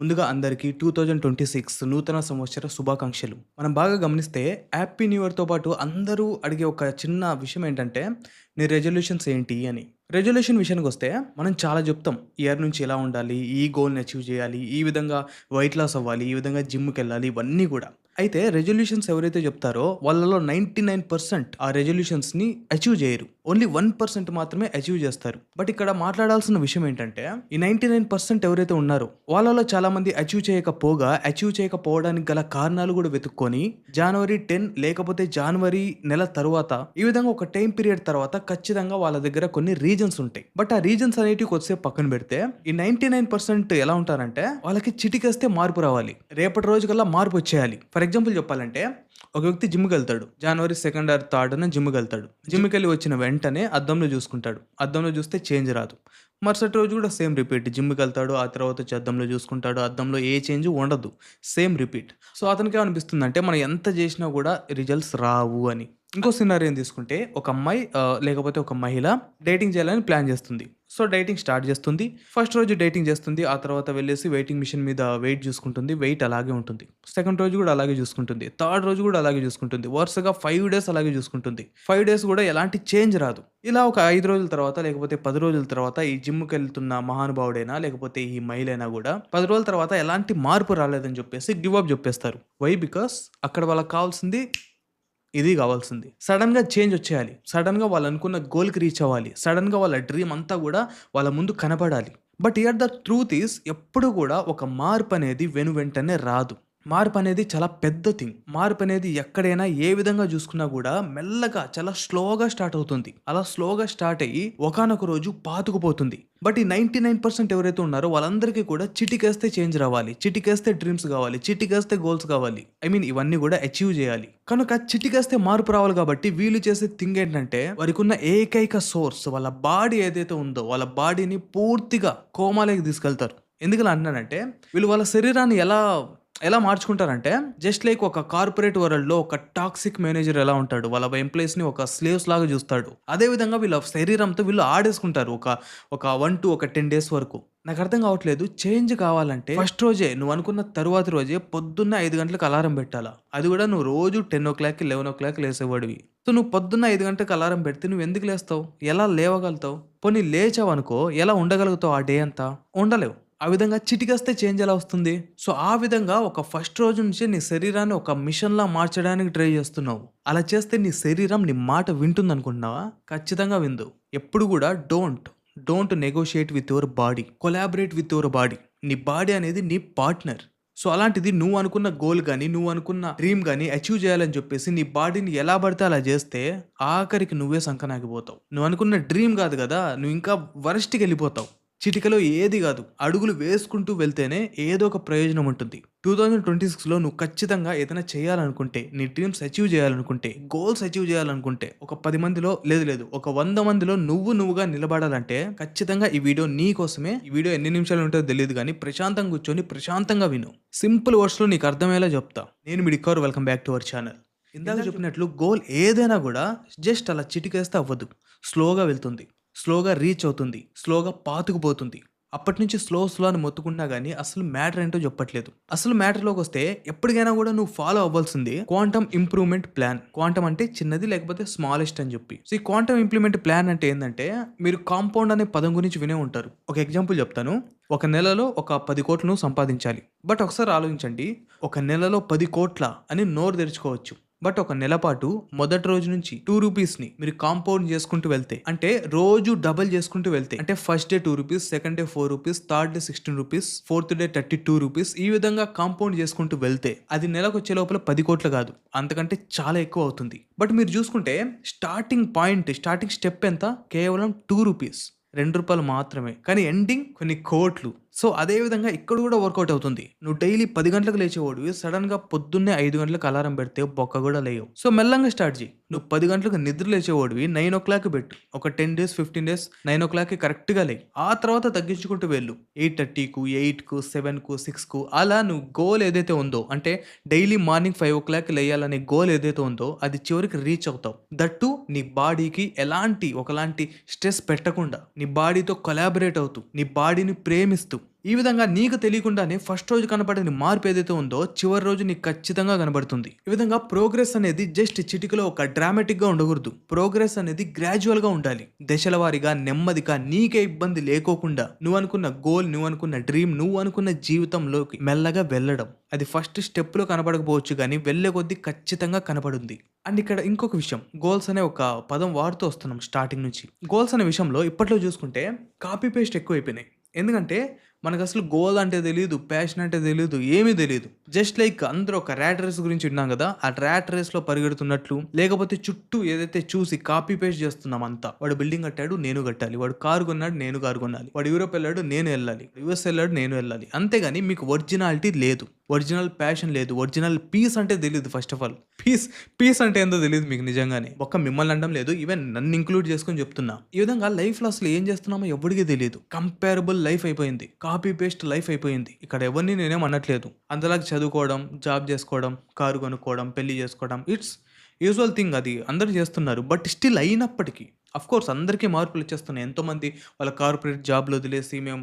ముందుగా అందరికీ 2026 నూతన సంవత్సర శుభాకాంక్షలు. మనం బాగా గమనిస్తే హ్యాపీ న్యూ ఇయర్‌తో పాటు అందరూ అడిగే ఒక చిన్న విషయం ఏంటంటే, నీ రెజల్యూషన్స్ ఏంటి అని. రెజల్యూషన్ విషయానికొస్తే మనం చాలా చెప్తాం. ఇయర్ నుంచి ఎలా ఉండాలి, ఈ గోల్‌ని అచీవ్ చేయాలి, ఈ విధంగా వెయిట్ లాస్ అవ్వాలి, ఈ విధంగా జిమ్‌కెళ్ళాలి ఇవన్నీ కూడా. అయితే రెజల్యూషన్స్ ఎవరైతే చెప్తారో వాళ్ళలో 99% ఆ రెజల్యూషన్స్‌ని అచీవ్ చేయరు. ఓన్లీ 1% మాత్రమే అచీవ్ చేస్తారు. బట్ ఇక్కడ మాట్లాడాల్సిన విషయం ఏంటంటే, ఈ 99% ఎవరైతే ఉన్నారో వాళ్ళలో చాలామంది అచీవ్ చేయకపోవడానికి గల కారణాలు కూడా వెతుక్కొని జనవరి 10 లేకపోతే జనవరి నెల తరువాత ఈ విధంగా ఒక టైం పీరియడ్ తర్వాత ఖచ్చితంగా వాళ్ళ దగ్గర కొన్ని రీజన్స్ ఉంటాయి. బట్ ఆ రీజన్స్ అనేటివి కొద్దిసేపు పక్కన పెడితే ఈ 99% ఎలా ఉంటారంటే వాళ్ళకి చిటికేస్తే మార్పు రావాలి. రేపటి రోజు కల్లా మార్పు వచ్చేయాలి. ఫర్ ఎగ్జాంపుల్ చెప్పాలంటే ఒక వ్యక్తి జిమ్‌కి వెళ్తాడు. జనవరి 2 ఆర్ 3 జిమ్‌కి వెళ్తాడు. జిమ్‌కి వెళ్ళి వచ్చిన వెంటనే అద్దంలో చూసుకుంటాడు. అద్దంలో చూస్తే చేంజ్ రాదు. మరుసటి రోజు కూడా సేమ్ రిపీట్. జిమ్‌కి వెళ్తాడు. ఆ తర్వాత వచ్చి అద్దంలో చూసుకుంటాడు. అద్దంలో ఏ చేంజ్ ఉండదు. Same repeat. సో అతనికి ఏమనిపిస్తుందంటే మనం ఎంత చేసినా కూడా రిజల్ట్స్ రావు అని. ఇంకో సినారియోని తీసుకుంటే ఒక అమ్మాయి లేకపోతే ఒక మహిళ డేటింగ్ చేయాలని ప్లాన్ చేస్తుంది. సో డేటింగ్ స్టార్ట్ చేస్తుంది. ఫస్ట్ రోజు డేటింగ్ చేస్తుంది. ఆ తర్వాత వెళ్ళేసి వెయిటింగ్ మిషన్ మీద వెయిట్ చూసుకుంటుంది. వెయిట్ అలాగే ఉంటుంది. సెకండ్ రోజు కూడా అలాగే చూసుకుంటుంది. థర్డ్ రోజు కూడా అలాగే చూసుకుంటుంది. వరుసగా 5 డేస్ అలాగే చూసుకుంటుంది. 5 డేస్ కూడా ఎలాంటి చేంజ్ రాదు. ఇలా ఒక 5 రోజుల తర్వాత లేకపోతే 10 రోజుల తర్వాత ఈ జిమ్‌కి వెళ్తున్న మహానుభావుడైనా లేకపోతే ఈ మహిళైనా కూడా 10 రోజుల తర్వాత ఎలాంటి మార్పు రాలేదని చెప్పేసి గివ్ అప్ చెప్పేస్తారు. వై? బికాస్ అక్కడ వాళ్ళకి కావాల్సింది ఇది కావాల్సింది. సడెన్‌గా చేంజ్ వచ్చేయాలి. సడెన్‌గా వాళ్ళు అనుకున్న గోల్‌కి రీచ్ అవ్వాలి. సడెన్‌గా వాళ్ళ డ్రీమ్ అంతా కూడా వాళ్ళ ముందు కనపడాలి. But here the truth is ఎప్పుడు కూడా ఒక మార్పు అనేది వెంటనే రాదు. మార్పు అనేది చాలా పెద్ద థింగ్. మార్పు అనేది ఎక్కడైనా ఏ విధంగా చూసుకున్నా కూడా మెల్లగా చాలా స్లోగా స్టార్ట్ అవుతుంది. అలా స్లోగా స్టార్ట్ అయ్యి ఒకానొక రోజు పాతుకుపోతుంది. బట్ ఈ 99% ఎవరైతే ఉన్నారో వాళ్ళందరికీ కూడా చిటికేస్తే చేంజ్ రావాలి. చిటికేస్తే డ్రీమ్స్ కావాలి. చిటికేస్తే గోల్స్ కావాలి. ఇవన్నీ కూడా అచీవ్ చేయాలి. కనుక చిటికేస్తే మార్పు రావాలి కాబట్టి వీళ్ళు చేసే థింగ్ ఏంటంటే వారికున్న ఏకైక సోర్స్ వాళ్ళ బాడీ ఏదైతే ఉందో వాళ్ళ బాడీని పూర్తిగా కోమాలోకి తీసుకెళ్తారు. ఎందుకలా అంటున్నానంటే వీళ్ళు వాళ్ళ శరీరాన్ని ఎలా మార్చుకుంటారంటే జస్ట్ లైక్ ఒక కార్పొరేట్ వరల్డ్‌లో ఒక టాక్సిక్ మేనేజర్ ఎలా ఉంటాడు. వాళ్ళ ఎంప్లాయీస్‌ని ఒక స్లేవ్స్ లాగా చూస్తాడు. అదే విధంగా వీళ్ళ శరీరంతో వీళ్ళు ఆడేసుకుంటారు. ఒక 1 to 10 డేస్ వరకు. నాకు అర్థం కావట్లేదు. చేంజ్ కావాలంటే ఫస్ట్ రోజే నువ్వు అనుకున్న తరువాతి రోజే పొద్దున్న 5 గంటలకు అలారం పెట్టాలా. అది కూడా నువ్వు రోజు 10:00, 11:00 లేసేవాడివి. సో నువ్వు పొద్దున్న 5 గంటలకు అలారం పెడితే నువ్వు ఎందుకు లేస్తావు? ఎలా లేవగలుగుతావు? పోనీ లేచావనుకో ఎలా ఉండగలుగుతావు ఆ డే అంతా? ఉండలేవు. ఆ విధంగా చిటికేస్తే చేంజ్ ఎలా వస్తుంది? సో ఆ విధంగా ఒక ఫస్ట్ రోజు నుంచే నీ శరీరాన్ని ఒక మిషన్‌లా మార్చడానికి ట్రై చేస్తున్నావు. అలా చేస్తే నీ శరీరం నీ మాట వింటుందనుకుంటున్నావా? ఖచ్చితంగా వినదు. ఎప్పుడు కూడా don't negotiate with your body. Collaborate with your body. నీ బాడీ అనేది నీ పార్ట్నర్. సో అలాంటిది నువ్వు అనుకున్న గోల్ గాని, నువ్వు అనుకున్న డ్రీమ్ గాని అచీవ్ చేయాలని చెప్పేసి నీ బాడీని ఎలా పడితే అలా చేస్తే ఆఖరికి నువ్వే సంకనాకిపోతావు. నువ్వు అనుకున్న డ్రీమ్ కాదు కదా! నువ్వు ఇంకా వరస్ట్‌కెళ్ళిపోతావు. చిటికెలో ఏది కాదు. అడుగులు వేసుకుంటూ వెళ్తేనే ఏదో ఒక ప్రయోజనం ఉంటుంది. 2026లో నువ్వు ఖచ్చితంగా ఏదైనా చేయాలనుకుంటే, నీ డ్రీమ్స్ అచీవ్ చేయాలనుకుంటే, గోల్స్ అచీవ్ చేయాలనుకుంటే, ఒక 10 మందిలో లేదు ఒక 100 మందిలో నువ్వుగా నిలబడాలంటే ఖచ్చితంగా ఈ వీడియో నీ కోసమే. ఈ వీడియో ఎన్ని నిమిషాలు ఉంటుందో తెలీదు గానీ ప్రశాంతంగా కూర్చొని ప్రశాంతంగా విను. సింపుల్ వర్డ్స్‌లో నీకు అర్థమయ్యేలా చెప్తా. నేను మీ డిక్కర్. Welcome back to our channel. ఇందాక చెప్పినట్లు గోల్ ఏదైనా కూడా జస్ట్ అలా చిటికేస్తే అవ్వదు. స్లోగా వెళ్తుంది. స్లోగా రీచ్ అవుతుంది. స్లోగా పాతుకుపోతుంది. అప్పటినుంచి స్లో అని మొత్తుకున్నా గానీ అసలు మ్యాటర్ ఏంటో చెప్పట్లేదు. అసలు మ్యాటర్‌లోకొస్తే ఎప్పటికైనా కూడా నువ్వు ఫాలో అవ్వాల్సింది క్వాంటమ్ ఇంప్రూవ్‌మెంట్ ప్లాన్. క్వాంటమ్ అంటే చిన్నది లేకపోతే స్మాలెస్ట్ అని చెప్పి. సో ఈ క్వాంటమ్ ఇంప్లిమెంట్ ప్లాన్ అంటే ఏందంటే మీరు కాంపౌండ్ అనే పదం గురించి వినే ఉంటారు. ఒక ఎగ్జాంపుల్ చెప్తాను. ఒక నెలలో ఒక 10,00,00,000 సంపాదించాలి. బట్ ఒకసారి ఆలోచించండి. ఒక నెలలో 10,00,00,000 అని నోరు తెరుచుకోవచ్చు. బట్ ఒక నెల పాటు మొదటి రోజు నుంచి ₹2ని మీరు కాంపౌండ్ చేసుకుంటూ వెళ్తే అంటే రోజు డబుల్ చేసుకుంటూ వెళ్తే అంటే first day ₹2, second day ₹4, third day ₹16, fourth day ₹32 ఈ విధంగా కాంపౌండ్ చేసుకుంటూ వెళ్తే అది నెలకు వచ్చే లోపల 10,00,00,000 కాదు. అంతకంటే చాలా ఎక్కువ అవుతుంది. బట్ మీరు చూసుకుంటే స్టార్టింగ్ స్టెప్ ఎంత? కేవలం ₹2 మాత్రమే. కానీ ఎండింగ్ కొన్ని కోట్లు. సో అదే విధంగా ఇక్కడ కూడా వర్కౌట్ అవుతుంది. నువ్వు డైలీ 10 గంటలకు లేచేవాడివి సడన్‌గా పొద్దున్నే 5 గంటలకు అలారం పెడితే బొక్క కూడా లేయవు. సో మెల్లంగా స్టార్ట్ చెయ్యి. నువ్వు 10 గంటలకు నిద్ర లేచేవాడివి 9:00 పెట్టు. ఒక 10 డేస్, 15 డేస్ 9:00 కరెక్ట్‌గా లేయి. ఆ తర్వాత తగ్గించుకుంటూ వెళ్ళు. 8:30కు, 8కు, 7కు, 6కు అలా నువ్వు గోల్ ఏదైతే ఉందో అంటే డైలీ మార్నింగ్ 5:00 లేయాలనే గోల్ ఏదైతే ఉందో అది చివరికి రీచ్ అవుతావు. దట్టు నీ బాడీకి ఒకలాంటి స్ట్రెస్ పెట్టకుండా నీ బాడీతో కొలాబరేట్ అవుతూ నీ బాడీని ప్రేమిస్తూ ఈ విధంగా నీకు తెలియకుండానే ఫస్ట్ రోజు కనపడని మార్పు ఏదైతే ఉందో చివరి రోజు నీకు ఖచ్చితంగా కనబడుతుంది. ఈ విధంగా ప్రోగ్రెస్ అనేది జస్ట్ చిటికలో ఒక డ్రామాటిక్ గా ఉండకూడదు. ప్రోగ్రెస్ అనేది గ్రాడ్యువల్ గా ఉండాలి. దశల వారీగా నెమ్మదిగా నీకే ఇబ్బంది లేకోకుండా నువ్వు అనుకున్న గోల్, నువ్వు అనుకున్న డ్రీమ్, నువ్వు అనుకున్న జీవితంలోకి మెల్లగా వెళ్ళడం. అది ఫస్ట్ స్టెప్ లో కనబడకపోవచ్చు కానీ వెళ్ళే కొద్దీ ఖచ్చితంగా కనబడుంది. అండ్ ఇక్కడ ఇంకొక విషయం, గోల్స్ అనే ఒక పదం వాడుతూ వస్తున్నాం స్టార్టింగ్ నుంచి. గోల్స్ అనే విషయంలో ఇప్పట్లో చూసుకుంటే కాపీ పేస్ట్ ఎక్కువైపోయినాయి. ఎందుకంటే మనకు అసలు గోల్ అంటే తెలియదు, ప్యాషన్ అంటే తెలియదు, ఏమీ తెలియదు. జస్ట్ లైక్ అందరూ ఒక ర్యాట్ రేస్ గురించి విన్నాం కదా, ఆ ర్యాట్ రేస్ లో పరిగెడుతున్నట్లు, లేకపోతే చుట్టూ ఏదైతే చూసి కాపీ పేస్ట్ చేస్తున్నాం అంతా. వాడు బిల్డింగ్ కట్టాడు, నేను కట్టాలి. వాడు కారు కొన్నాడు, నేను కారు కొనాలి. వాడు యూరోప్ వెళ్ళాడు, నేను వెళ్ళాలి. యుఎస్ వెళ్ళాడు, నేను వెళ్ళాలి. అంతేగాని మీకు ఒరిజినాలిటీ లేదు, ఒరిజినల్ ప్యాషన్ లేదు, ఒరిజినల్ పీస్ అంటే తెలియదు. ఫస్ట్ ఆఫ్ ఆల్ పీస్ అంటే ఏందో తెలియదు మీకు నిజంగానే. ఒక్క మిమ్మల్ని అనడం లేదు, ఈవెన్ నన్ను ఇంక్లూడ్ చేసుకొని చెప్తున్నా. ఈ విధంగా లైఫ్ లో అసలు ఏం చేస్తున్నామో ఎవరికీ తెలియదు. కంపేరబుల్ లైఫ్ అయిపోయింది, కాపీ పేస్ట్ లైఫ్ అయిపోయింది. ఇక్కడ ఎవరిని నేనేం అనట్లేదు. అంతలాగా చదువుకోవడం, జాబ్ చేసుకోవడం, కారు కొనుక్కోవడం, పెళ్లి చేసుకోవడం, ఇట్స్ యూజువల్ థింగ్, అది అందరూ చేస్తున్నారు. బట్ స్టిల్ అయినప్పటికీ అఫ్ కోర్స్ అందరికీ మార్పులు వచ్చేస్తున్నాయి. ఎంతోమంది వాళ్ళ కార్పొరేట్ జాబ్లు వదిలేసి మేము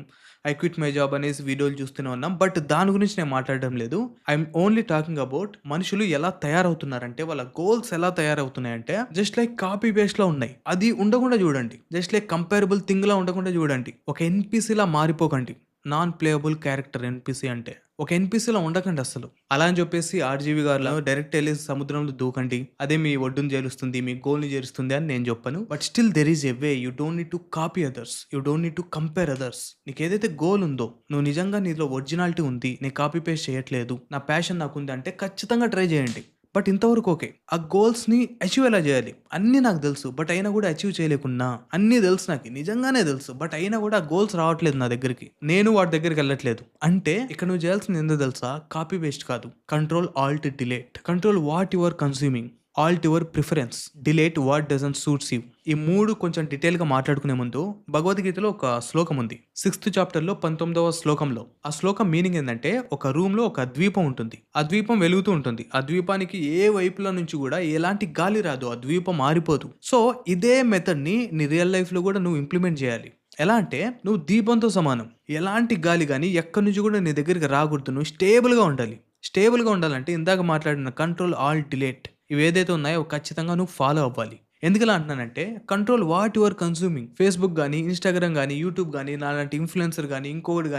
ఐ క్విట్ మై జాబ్ అనేసి వీడియోలు చూస్తూనే ఉన్నాం. బట్ దాని గురించి నేను మాట్లాడడం లేదు. ఐఎమ్ ఓన్లీ టాకింగ్ అబౌట్ మనుషులు ఎలా తయారవుతున్నారంటే, వాళ్ళ గోల్స్ ఎలా తయారవుతున్నాయంటే జస్ట్ లైక్ కాపీ పేస్ట్ లా ఉన్నాయి. అది ఉండకుండా చూడండి. జస్ట్ లైక్ కంపేరబుల్ థింగ్ లా ఉండకుండా చూడండి. ఒక ఎన్పిసిలా మారిపోకండి. నాన్ ప్లేయబుల్ క్యారెక్టర్ ఎన్పిసి అంటే ఒక ఎన్పిసిలో ఉండకండి అసలు. అలా అని చెప్పేసి ఆర్జీవి గారు డైరెక్ట్ వెళ్ళి సముద్రంలో దూకండి, అదే మీ ఒడ్డును చేరుస్తుంది, మీ గోల్ ని చేరుస్తుంది అని నేను చెప్పను. But still there is a way. You don't need to copy others, you don't need to compare others. నీకు ఏదైతే గోల్ ఉందో, నువ్వు నిజంగా నీలో ఒరిజినాలిటీ ఉంది, నేను కాపీ పేస్ట్ చేయట్లేదు, నా ప్యాషన్ నాకు ఉంది అంటే ఖచ్చితంగా ట్రై చేయండి. బట్ ఇంతవరకు ఓకే, ఆ గోల్స్ని అచీవ్ ఎలా చేయాలి అన్నీ నాకు తెలుసు. బట్ అయినా కూడా అచీవ్ చేయలేకున్నా, అన్నీ తెలుసు, నాకు నిజంగానే తెలుసు. బట్ అయినా కూడా ఆ గోల్స్ రావట్లేదు నా దగ్గరికి, నేను వాటి దగ్గరికి వెళ్ళట్లేదు అంటే ఇక్కడ నువ్వు చేయాల్సింది ఏందో తెలుసా? కాపీ పేస్ట్ కాదు, control alt delete. Control what you are consuming, alt your preference, delete what doesn't suits you. ఈ మూడు కొంచెం డీటెయిల్గా మాట్లాడుకునే ముందు, భగవద్గీతలో ఒక శ్లోకం ఉంది, 6th చాప్టర్లో 19వ శ్లోకంలో. ఆ శ్లోకం మీనింగ్ ఏంటంటే, ఒక రూమ్లో ఒక ద్వీపం ఉంటుంది, ఆ ద్వీపం వెలుగుతూ ఉంటుంది. ఆ ద్వీపానికి ఏ వైపుల నుంచి కూడా ఎలాంటి గాలి రాదు, ఆ ద్వీపం మారిపోదు. సో ఇదే మెథడ్ని నీ రియల్ లైఫ్లో కూడా నువ్వు ఇంప్లిమెంట్ చేయాలి. ఎలా అంటే, నువ్వు దీపంతో సమానం. ఎలాంటి గాలి కానీ ఎక్కడి నుంచి కూడా నీ దగ్గరికి రాకూడదు. నువ్వు స్టేబుల్గా ఉండాలి. స్టేబుల్గా ఉండాలంటే ఇందాక మాట్లాడిన కంట్రోల్ ఆల్ట్ డిలీట్ ఇవి ఏదైతే ఉన్నాయో ఖచ్చితంగా నువ్వు ఫాలో అవ్వాలి. ఎందుకలా అంటున్నానంటే, control what your consuming. Facebook కానీ, ఇన్స్టాగ్రామ్ కానీ, యూట్యూబ్ కానీ, నాలాంటి ఇన్ఫ్లుయెన్సర్ కానీ, ఇంకొకటి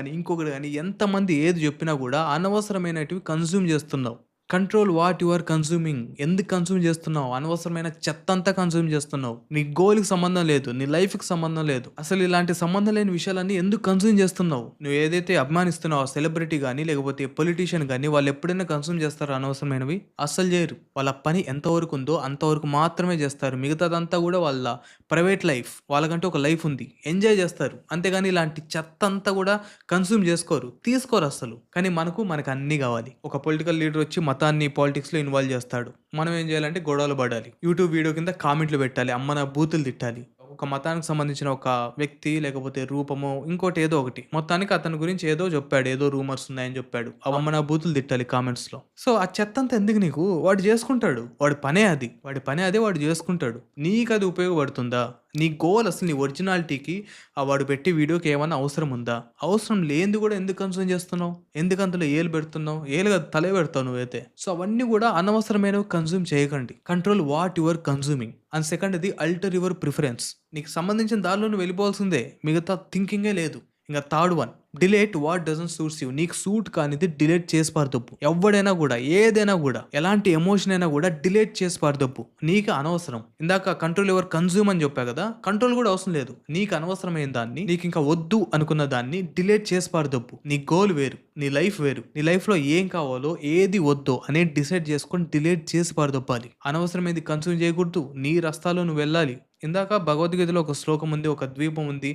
కానీ ఎంతమంది ఏది చెప్పినా కూడా అనవసరమైనటివి కన్స్యూమ్ చేస్తున్నావు. Control what you are consuming. ఎందుకు కన్స్యూమ్ చేస్తున్నావు? అనవసరమైన చెత్త అంతా కన్స్యూమ్ చేస్తున్నావు. నీ గోల్కి సంబంధం లేదు, నీ లైఫ్కి సంబంధం లేదు. అసలు ఇలాంటి సంబంధం లేని విషయాలన్నీ ఎందుకు కన్స్యూమ్ చేస్తున్నావు? నువ్వు ఏదైతే అభిమానిస్తున్నావు, సెలబ్రిటీ కానీ లేకపోతే పొలిటీషియన్ కానీ, వాళ్ళు ఎప్పుడైనా కన్స్యూమ్ చేస్తారో అనవసరమైనవి? అస్సలు చేయరు. వాళ్ళ పని ఎంతవరకు ఉందో అంతవరకు మాత్రమే చేస్తారు. మిగతాదంతా కూడా వాళ్ళ ప్రైవేట్ లైఫ్. వాళ్ళకంటే ఒక లైఫ్ ఉంది, ఎంజాయ్ చేస్తారు. అంతేగాని ఇలాంటి చెత్త అంతా కూడా కన్స్యూమ్ తీసుకోరు అసలు. కానీ మనకు అన్నీ కావాలి. ఒక పొలిటికల్ లీడర్ వచ్చి మతాన్ని పాలిటిక్స్లో ఇన్వాల్వ్ చేస్తాడు, మనం ఏం చేయాలంటే గొడవలు పడాలి, యూట్యూబ్ వీడియో కింద కామెంట్లు పెట్టాలి, అమ్మన బూతులు తిట్టాలి. ఒక మతానికి సంబంధించిన ఒక వ్యక్తి లేకపోతే రూపమో ఇంకోటి ఏదో ఒకటి, మొత్తానికి అతని గురించి ఏదో చెప్పాడు, ఏదో రూమర్స్ ఉన్నాయని చెప్పాడు, అమ్మ నా బూతులు తిట్టాలి కామెంట్స్ లో. సో ఆ చెత్త అంతా ఎందుకు నీకు? వాడు చేసుకుంటాడు, వాడి పనే అదే వాడు చేసుకుంటాడు. నీకు అది ఉపయోగపడుతుందా? నీ గోల్ అసలు నీ ఒరిజినాలిటీకి ఆ వాడు పెట్టి వీడియోకి ఏమైనా అవసరం ఉందా? అవసరం లేనిది కూడా ఎందుకు కన్సూమ్ చేస్తున్నావు? ఎందుకు అందులో ఏలు పెడుతున్నావు? ఏలు కదా, తలే పెడతావు నువ్వైతే. సో అవన్నీ కూడా అనవసరమైనవి కన్సూమ్ చేయకండి. Control what your consuming. And second, ఇది అల్టర్ యువర్ ప్రిఫరెన్స్. నీకు సంబంధించిన దారిలో నువ్వు వెళ్ళిపోవాల్సిందే, మిగతా థింకింగే లేదు. ఇంకా third one, delete what doesn't suits you. నీకు సూట్ కానిది డిలీట్ చేసి పారదొప్పు. ఎవడైనా కూడా, ఏదైనా కూడా, ఎలాంటి ఎమోషన్ అయినా కూడా డిలీట్ చేసి పారదొప్పు. నీకు అనవసరం. ఇందాక కంట్రోల్ ఎవర్ కన్జ్యూమ్ అని చెప్పా కదా, కంట్రోల్ కూడా అవసరం లేదు. నీకు అనవసరమైన దాన్ని, నీకు ఇంకా వద్దు అనుకున్న దాన్ని డిలీట్ చేసి పారదొప్పు. నీ గోల్ వేరు, నీ లైఫ్ వేరు. నీ లైఫ్లో ఏం కావాలో ఏది వద్దో అనేది డిసైడ్ చేసుకొని డిలీట్ చేసి పారదొప్పాలి. అనవసరమైనది కన్జ్యూమ్ చేయకూడదు. నీ రస్తాలో నువ్వు వెళ్ళాలి. ఇందాక భగవద్గీతలో ఒక శ్లోకం ఉంది, ఒక ద్వీపం ఉంది,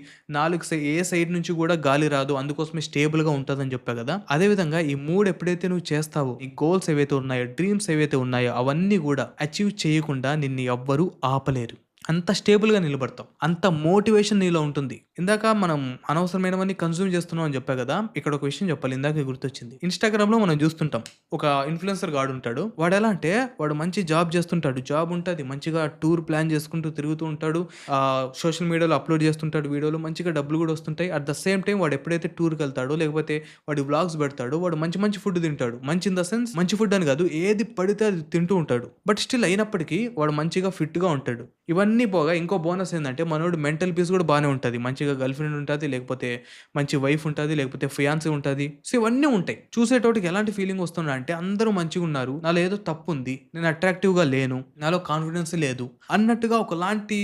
ఏ సైడ్ నుంచి కూడా గాలి రాదు, అందుకోసమే స్టేబుల్గా ఉంటుందని చెప్పా కదా. అదేవిధంగా ఈ మూడు ఎప్పుడైతే నువ్వు చేస్తావో, ఈ గోల్స్ ఏవైతే ఉన్నాయో, డ్రీమ్స్ ఏవైతే ఉన్నాయో, అవన్నీ కూడా అచీవ్ చేయకుండా నిన్ను ఎవ్వరూ ఆపలేరు. అంత స్టేబుల్‌గా నిలబడతావు. అంత మోటివేషన్ నీలో ఉంటుంది. ఇందాక మనం అనవసరమైనవన్నీ కన్జ్యూమ్ చేస్తున్నాం అని చెప్పా గదా! ఇక్కడ ఒక విషయం చెప్పాలి. ఇందాకే గుర్తొచ్చింది. ఇన్‌స్టాగ్రామ్‌లో మనం చూస్తుంటాం. ఒక ఇన్‌ఫ్లుయెన్సర్ గాడుంటాడు. వాడెలా అంటే వాడు మంచి జాబ్ చేస్తుంటాడు. జాబ్ ఉంటది. మంచిగా టూర్ ప్లాన్ చేసుకుంటూ తిరుగుతూ ఉంటాడు. సోషల్ మీడియాలో అప్‌లోడ్ చేస్తుంటాడు వీడియోలు. మంచిగా డబ్బులు గూడా వస్తుంటాయి. అట్ ద సేమ్ టైమ్ వాడు ఎప్పుడైతే టూర్‌కెళ్తాడో లేకపోతే వాడు వ్లాగ్స్ పెడతాడో వాడు మంచి మంచి ఫుడ్ తింటాడు. మంచి ఇన్ ద సెన్స్ మంచి ఫుడ్ అని కాదు. ఏది పడితే అది తింటూ ఉంటాడు. బట్ స్టిల్ అయినప్పటికీ వాడు మంచిగా ఫిట్‌గా ఉంటాడు. ఇవన్నీ పోగా ఇంకో బోనస్ ఏందంటే మనోడు మెంటల్ పీస్ కూడా బానే ఉంటది. మంచిగా గర్ల్ ఫ్రెండ్ ఉంటది. లేకపోతే మంచి వైఫ్ ఉంటది. లేకపోతే ఫియాన్సీ ఉంటది. సో, ఇవన్నీ ఉంటాయి. చూసేటోడికి ఎలాంటి ఫీలింగ్ వస్తుందంటే అందరూ మంచిగున్నారు. నాలో ఏదో తప్పుంది. నేను అట్రాక్టివ్‌గా లేను. నాలో కాన్ఫిడెన్స్ లేదు అన్నట్టుగా ఒకలాంటి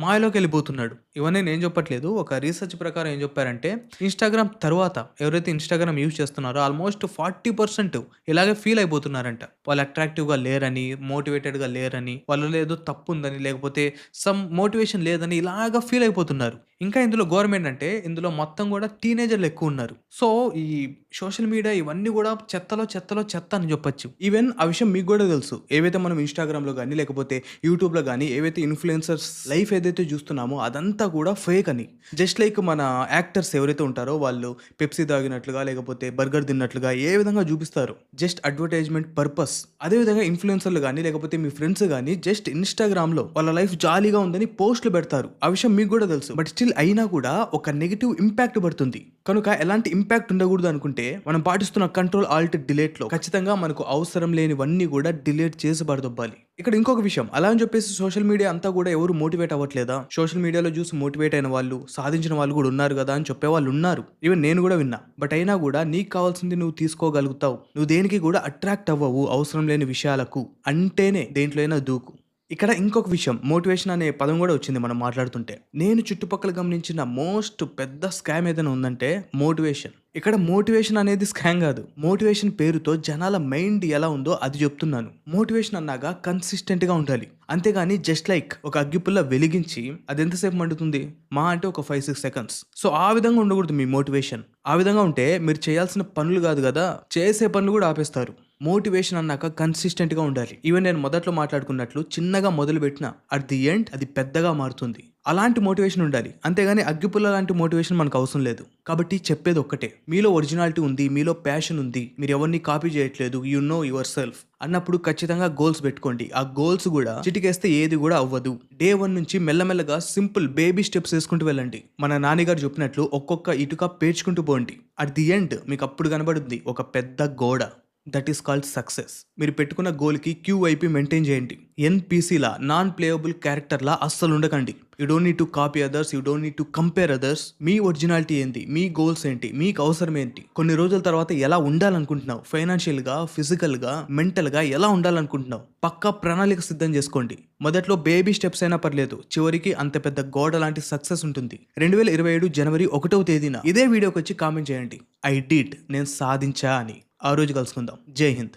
మాయలోకెళ్ళిపోతున్నాడు. ఇవన్నీ నేను చెప్పట్లేదు. ఒక రీసెర్చ్ ప్రకారం ఏం చెప్పారంటే ఇన్‌స్టాగ్రామ్ తరువాత ఎవరైతే ఇన్‌స్టాగ్రామ్ యూజ్ చేస్తున్నారో ఆల్మోస్ట్ 40% ఇలాగే ఫీల్ అయిపోతున్నారంట. వాళ్ళు అట్రాక్టివ్‌గా లేరని, మోటివేటెడ్‌గా లేరని, వాళ్ళలో ఏదో తప్పుందని, లేకపోతే సమ్ మోటివేషన్ లేదని ఇలాగా ఫీల్ అయిపోతున్నారు. ఇంకా ఇందులో ఘోరమేంటంటే ఇందులో మొత్తం గూడా టీనేజర్లు ఎక్కువున్నారు. సో, ఈ సోషల్ మీడియా ఇవన్నీ గూడా చెత్తలో చెత్త అని చెప్పొచ్చు. ఈవెన్ ఆ విషయం మీకు గూడా తెలుసు. ఏవైతే మనం ఇన్‌స్టాగ్రామ్‌లో గాని, లేకపోతే యూట్యూబ్‌లో గాని ఏవైతే ఇన్‌ఫ్లుయెన్సర్స్ లైఫ్ ఏదైతే చూస్తున్నామో అదంతా కూడా ఫేక్ అని. జస్ట్ లైక్ మన యాక్టర్స్ ఎవరైతే ఉంటారో వాళ్ళు పెప్సీ తాగినట్లుగా, లేకపోతే బర్గర్ తిన్నట్లుగా ఏ విధంగా చూపిస్తారు. Just advertisement purpose. అదే విధంగా ఇన్‌ఫ్లుయెన్సర్‌లు గాని, లేకపోతే మీ ఫ్రెండ్స్ గాని జస్ట్ ఇన్‌స్టాగ్రామ్‌లో వాళ్ళ లైఫ్ జాలీగా ఉందని పోస్ట్‌లు పెడతారు. ఆ విషయం మీకు గూడా తెలుసు. బట్ స్టిల్ అయినా కూడా ఒక నెగెటివ్ ఇంపాక్ట్ పడుతుంది. కనుక ఎలాంటి ఇంపాక్ట్ ఉండకూడదు అనుకుంటే మనం పాటిస్తున్న కంట్రోల్ ఆల్ట్ డిలీట్‌లో ఖచ్చితంగా మనకు అవసరం లేనివన్నీ కూడా డిలీట్ చేసి పడదొబ్బాలి. ఇక్కడ ఇంకొక విషయం అలా అని చెప్పేసి సోషల్ మీడియా అంతా కూడా ఎవరు మోటివేట్ అవ్వట్లేదా? సోషల్ మీడియాలో చూసి మోటివేట్ అయిన వాళ్ళు, సాధించిన వాళ్ళు కూడా ఉన్నారు గదా అని చెప్పేవాళ్ళు ఉన్నారు. ఈవెన్ నేను కూడా విన్నా. బట్ అయినా కూడా నీకు కావాల్సింది నువ్వు తీసుకోగలుగుతావు. నువ్వు దేనికి కూడా అట్రాక్ట్ అవ్వవు అవసరం లేని విషయాలకు అంటేనే దేంట్లో అయినా దూకు. ఇక్కడ ఇంకొక విషయం మోటివేషన్ అనే పదం కూడా వచ్చింది మనం మాట్లాడుతుంటే. నేను చుట్టుపక్కల గమనించిన మోస్ట్ పెద్ద స్కామ్ ఏదైనా ఉందంటే మోటివేషన్. ఇక్కడ మోటివేషన్ అనేది స్కామ్ కాదు. మోటివేషన్ పేరుతో జనాల మైండ్ ఎలా ఉందో అది చెప్తున్నాను. మోటివేషన్ అన్నాక కన్సిస్టెంట్‌గా ఉండాలి. అంతేగాని జస్ట్ లైక్ ఒక అగ్గిపుల్ల వెలిగించి అది ఎంతసేపు మండుతుంది? మహా అంటే ఒక 5, 6 సెకండ్స్. సో, ఆ విధంగా ఉండకూడదు మీ మోటివేషన్. ఆ విధంగా ఉంటే మీరు చేయాల్సిన పనులు కాదు కదా, చేసే పనులు కూడా ఆపేస్తారు. మోటివేషన్ అన్నాక కన్సిస్టెంట్‌గా ఉండాలి. ఈవెన్ నేను మొదట్లో మాట్లాడుకున్నట్లు చిన్నగా మొదలుపెట్టిన అట్ ది ఎండ్ అది పెద్దగా మారుతుంది. అలాంటి మోటివేషన్ ఉండాలి. అంతేగాని అగ్గిపుల్ల లాంటి మోటివేషన్ మనకు అవసరం లేదు. కాబట్టి చెప్పేది ఒక్కటే. మీలో ఒరిజినాలిటీ ఉంది. మీలో ప్యాషన్ ఉంది. మీరు ఎవరిని కాపీ చేయట్లేదు. యూ నో యువర్ సెల్ఫ్ అన్నప్పుడు ఖచ్చితంగా గోల్స్ పెట్టుకోండి. ఆ గోల్స్ కూడా చిటికేస్తే ఏది కూడా అవ్వదు. డే 1 నుంచి మెల్లమెల్లగా సింపుల్ బేబీ స్టెప్స్ వేసుకుంటూ వెళ్ళండి. మన నాన్నగారు చెప్పినట్లు ఒక్కొక్క ఇటుక పేర్చుకుంటూ పోండి. అట్ ది ఎండ్ మీకు అప్పుడు కనబడుద్ది ఒక పెద్ద గోడ. That is called success. మీరు పెట్టుకున్న గోల్కి క్యూఐపీ మెయింటైన్ చేయండి. ఎన్‌పీసీలా నాన్ ప్లేయబుల్ క్యారెక్టర్లా అస్సలు ఉండకండి. You don't need to copy others. You don't need to compare others. Me originality ఏంటి? మీ గోల్స్ ఏంటి? మీకు అవసరం ఏంటి? కొన్ని రోజుల తర్వాత ఎలా ఉండాలనుకుంటున్నావు? ఫైనాన్షియల్‌గా, ఫిజికల్‌గా, మెంటల్‌గా ఎలా ఉండాలనుకుంటున్నావు? పక్కా ప్రణాళిక సిద్ధం చేసుకోండి. మొదట్లో బేబీ స్టెప్స్ అయినా పర్లేదు. చివరికి అంత పెద్ద గోడ లాంటి సక్సెస్ ఉంటుంది. 2027 జనవరి 1వ తేదీన ఇదే వీడియోకి వచ్చి కామెంట్ చేయండి. ఐ డిడ్, నేను సాధించా అని. ఆ రోజు కలుసుకుందాం. జై హింద్.